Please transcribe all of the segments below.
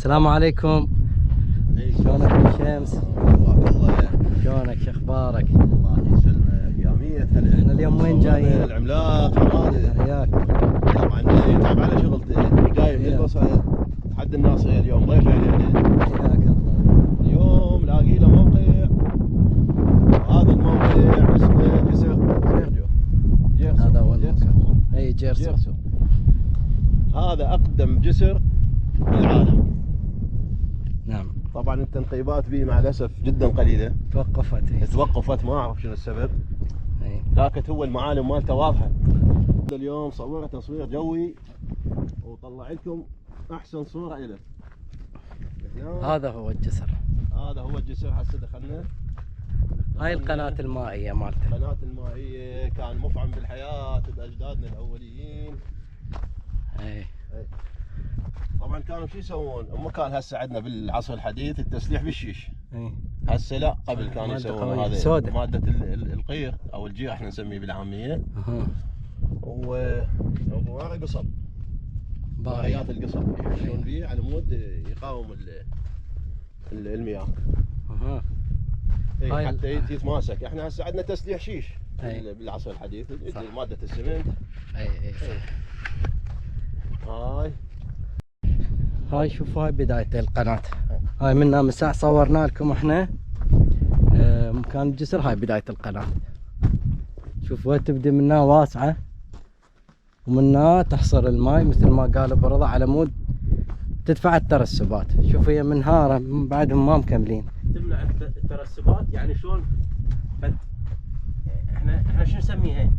السلام عليكم. شلونك ابو شمس؟ حياك الله. شلونك؟ شو اخبارك؟ الله يسلمك يا ميت هلا. احنا اليوم وين جايين؟ العملاق حماده. حياك. طبعا يتعب على شغلته، جاي من البصره تحد الناصيه اليوم ضيف علينا. حياك الله. اليوم لاقي له موقع، هذا الموقع اسمه جسر جيرسو. هذا هو الموقع. اي جيرسو. هذا اقدم جسر بالعالم. نعم. طبعا التنقيبات به مع الاسف جدا قليله. توقفت ما اعرف شنو السبب. اي. لكن هو المعالم مالته واضحه. اليوم صورت تصوير جوي وطلع لكم احسن صوره له. هذا هو الجسر. هذا هو الجسر. هسه دخلنا. هاي القناة المائية مالته. القناة المائية كان مفعم بالحياة بأجدادنا الأوليين. اي. طبعا كانوا شو يسوون؟ هم كان هسه عندنا بالعصر الحديث التسليح بالشيش. اي. هسه لا، قبل كانوا يسوون هذا سودة. مادة القير أو الجير احنا نسميه بالعامية. وورا قصب. باقيات القصب يحشون فيه على مود يقاوم المياه. اي حتى يتماسك. احنا هسه عندنا تسليح شيش بالعصر الحديث. مادة السمنت. اي صح. هاي شوفوا، هاي بداية القناة. هاي منا مساء صورنا لكم احنا مكان الجسر. هاي بداية القناة. شوفوا تبدي منها واسعة ومنها تحصر الماء مثل ما قال ابو رضا على مود تدفع الترسبات. شوفوا هي منهارة بعدهم ما مكملين. تمنع الترسبات يعني شلون؟ احنا شو نسميها؟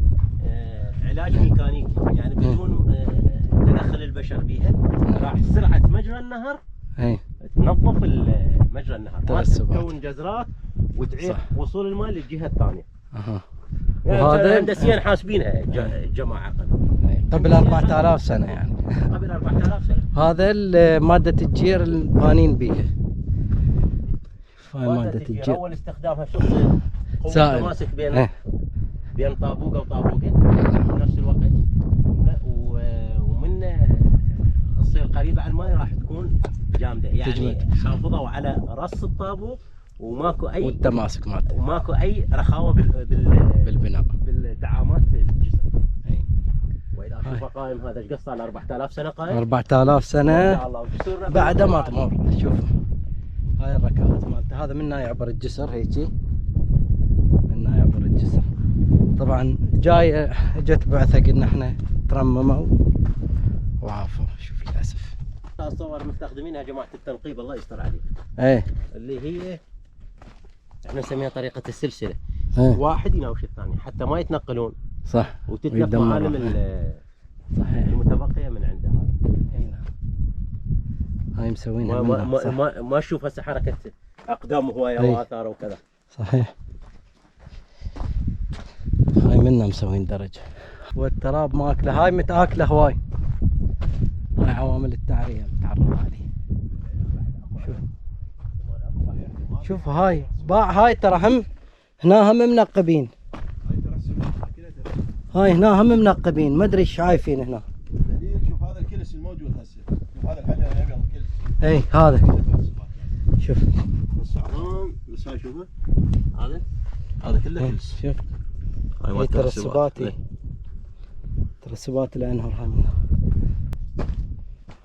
علاج ميكانيكي يعني بدون تدخل البشر بيها. راح سرعة مجرى النهر تنظف مجرى النهر، ما تكون جزرات وتعيق وصول الماء للجهة الثانية. وهذا هندسيا حاسبينها الجماعة قبل 4000 سنة يعني. قبل 4000 سنة. هذا مادة الجير البانين بيها. هاي مادة الجير. أول استخدامها شو تصير؟ قوة تماسك بين طابوقة وطابوقة بنفس الوقت، ومن تصير قريبة على الماء راح تكون جامدة يعني حافظوا على رص الطابوق وماكو أي والتماسك مالته وماكو أي رخاوة بالبناء بالدعامات في الجسر. وإذا شوفه قائم هذا ايش قصة على 4000 سنة قائم؟ 4000 سنة ما شاء الله. بعد ما تمر. شوف هاي الركبات مالته. هذا منها يعبر الجسر هيجي، منها يعبر الجسر. طبعا جاي اجت بعثة قلنا احنا ترمموا وعافوا. شوف للاسف الصور مستخدمينها جماعة التنقيب الله يستر عليك. اللي هي احنا نسميها طريقة السلسلة. واحد يناوش الثاني حتى ما يتنقلون. صح. وتتلف معالم المتبقية من عندها. هاي مسوينها ما تشوف هسه حركة اقدام هواية واثار وكذا. صحيح. هاي منا مسوين درجة والتراب ماكله. هاي متاكله هواي. هاي عوامل التعرية متعرض عليه. شوف هاي هاي ترى هم هنا هم منقبين. هاي هنا هم منقبين، ما ادري ايش شايفين هنا. شوف هذا الكلس الموجود هسه. شوف هذا الحجر الابيض الكلس. هذا شوف الصعرام بس. هاي شوفه هذا كله كلس. شوف هاي ترسبات. ترسبات الانهر. هاي منها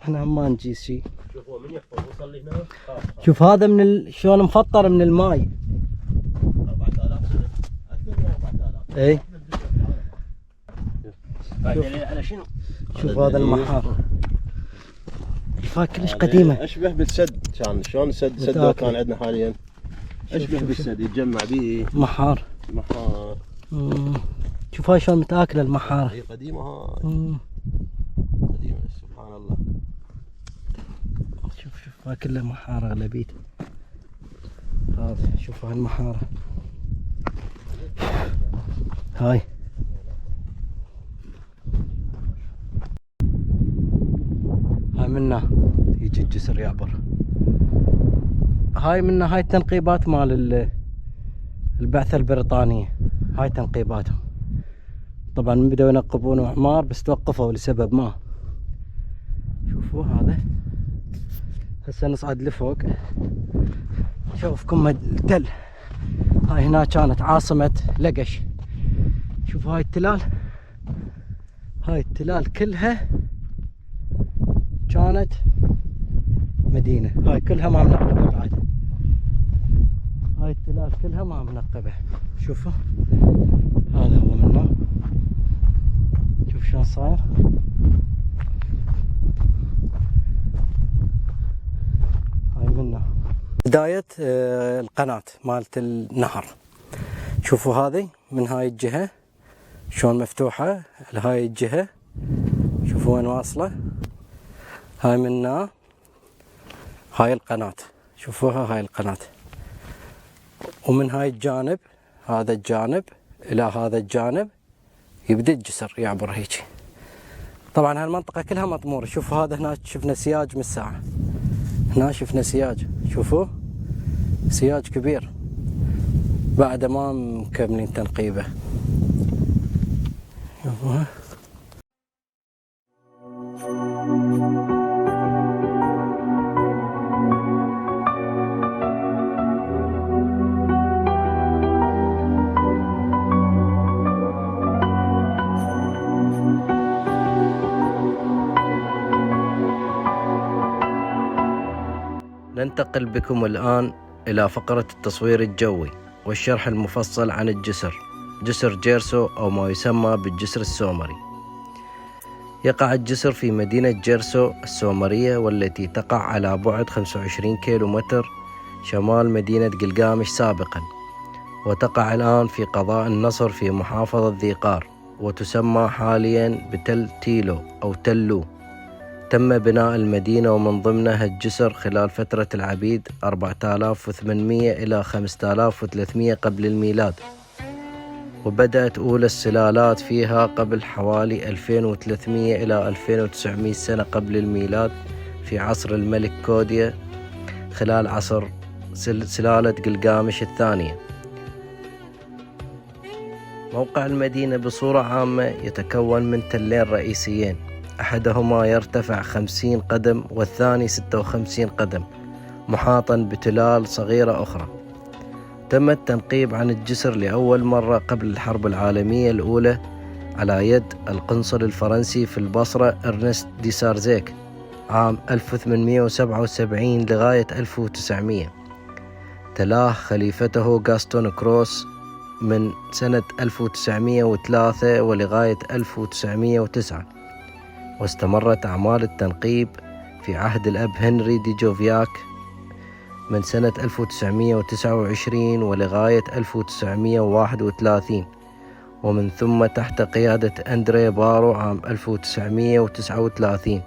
احنا هم ما نجي شيء. شوف هو من يحفظ وصل لهنا. شوف هذا من شلون مفطر من الماي. 4000 سنة اكثر من 4000. على شنو؟ شوف هذا المحار. كلش قديمة. اشبه بالسد. كان شلون السد كان عندنا حاليا اشبه بالسد يتجمع به محار. شوف هاي شلون متاكله المحاره. هي قديمه. هاي قديمه سبحان الله. شوف هاي كلها محاره اغلبيتها. هذا شوف هاي المحاره. هاي منا يجي الجسر يعبر. هاي منا هاي التنقيبات مال البعثة البريطانية. هاي تنقيباتهم. طبعا من بدأوا ينقبون اعمار بس توقفوا لسبب ما. شوفوا هذا هسه نصعد لفوق نشوفكم التل. هاي هنا كانت عاصمة لقش. شوفوا هاي التلال، هاي التلال كلها كانت مدينة. هاي كلها ما منقبة بعد، هاي التلال كلها ما منقبة. شوفوا هذا هو منه، شوف شلون صاير. هاي منه بداية القناة مالت النهر. شوفوا هذه من هاي الجهة شلون مفتوحة لهاي الجهة، شوفوا وين واصلة. هاي منا هاي القناة، شوفوها هاي القناة. ومن هاي الجانب، هذا الجانب إلى هذا الجانب يبدأ الجسر يعبر هيك. طبعا هالمنطقة كلها مطمورة. شوفوا هذا هنا شفنا سياج من الساعة، هنا شفنا سياج، شوفوا سياج كبير بعد ما مكملين تنقيبه. شوفوها. ننتقل بكم الآن إلى فقرة التصوير الجوي والشرح المفصل عن الجسر، جسر جيرسو أو ما يسمى بالجسر السومري. يقع الجسر في مدينة جيرسو السومرية، والتي تقع على بعد 25 كيلومتر شمال مدينة قلقامش سابقا، وتقع الآن في قضاء النصر في محافظة ذي قار، وتسمى حاليا بتل تيلو أو تلو. تم بناء المدينة ومن ضمنها الجسر خلال فترة العبيد 4800 إلى 5300 قبل الميلاد، وبدأت أولى السلالات فيها قبل حوالي 2300 إلى 2900 سنة قبل الميلاد في عصر الملك كوديا، خلال عصر سلالة قلقامش الثانية. موقع المدينة بصورة عامة يتكون من تلين رئيسيين، أحدهما يرتفع 50 قدم والثاني 56 قدم، محاطا بتلال صغيرة أخرى. تم التنقيب عن الجسر لأول مرة قبل الحرب العالمية الأولى على يد القنصل الفرنسي في البصرة إرنست دي سارزيك عام 1877 لغاية 1900. تلاه خليفته غاستون كروس من سنة 1903 ولغاية 1909. واستمرت أعمال التنقيب في عهد الأب هنري دي جوفياك من سنة 1929 ولغاية 1931، ومن ثم تحت قيادة أندري بارو عام 1939.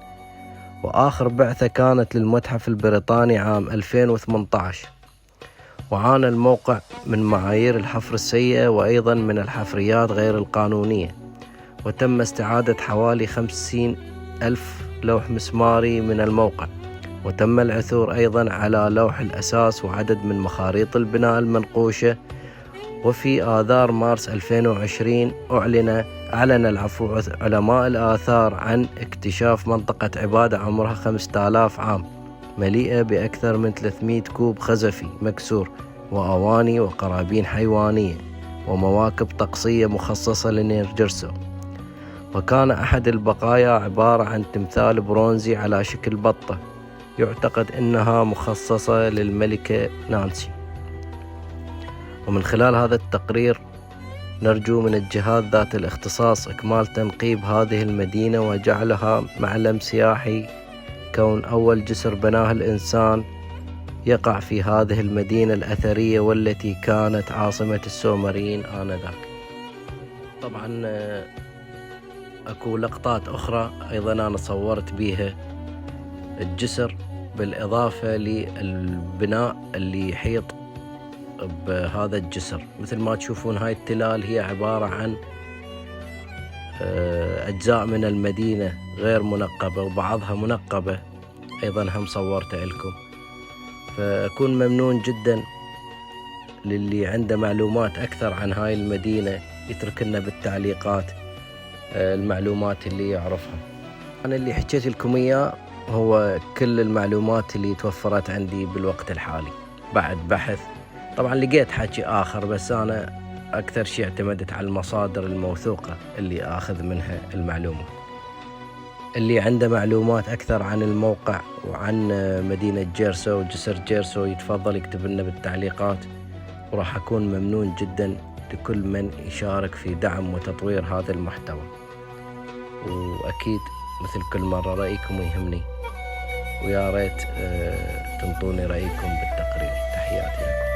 وآخر بعثة كانت للمتحف البريطاني عام 2018. وعانى الموقع من معايير الحفر السيئة وأيضا من الحفريات غير القانونية، وتم استعادة حوالي 50,000 لوح مسماري من الموقع، وتم العثور أيضا على لوح الأساس وعدد من مخاريط البناء المنقوشة. وفي آذار مارس 2020 أعلن علماء الآثار عن اكتشاف منطقة عبادة عمرها 5000 عام، مليئة بأكثر من 300 كوب خزفي مكسور وأواني وقرابين حيوانية ومواكب طقسية مخصصة لنير جيرسو. وكان أحد البقايا عبارة عن تمثال برونزي على شكل بطة، يعتقد أنها مخصصة للملكة نانسي. ومن خلال هذا التقرير نرجو من الجهات ذات الاختصاص إكمال تنقيب هذه المدينة وجعلها معلم سياحي، كون أول جسر بناه الإنسان يقع في هذه المدينة الأثرية والتي كانت عاصمة السومريين آنذاك. طبعا أكو لقطات أخرى أيضا أنا صورت بيها الجسر، بالإضافة للبناء اللي يحيط بهذا الجسر. مثل ما تشوفون هاي التلال هي عبارة عن أجزاء من المدينة غير منقبة وبعضها منقبة أيضا هم صورتها لكم. فأكون ممنون جدا للي عنده معلومات أكثر عن هاي المدينة يترك لنا بالتعليقات المعلومات اللي يعرفها. أنا اللي حكيت لكم إياه هو كل المعلومات اللي توفرت عندي بالوقت الحالي بعد بحث. طبعا لقيت حكي آخر، بس أنا أكثر شيء اعتمدت على المصادر الموثوقة اللي آخذ منها المعلومة. اللي عنده معلومات أكثر عن الموقع وعن مدينة جيرسو وجسر جيرسو يتفضل يكتب لنا بالتعليقات، وراح أكون ممنون جدا لكل من يشارك في دعم وتطوير هذا المحتوى. وأكيد مثل كل مرة رأيكم يهمني، ويا ريت تنطوني رأيكم بالتقرير. تحياتي لكم.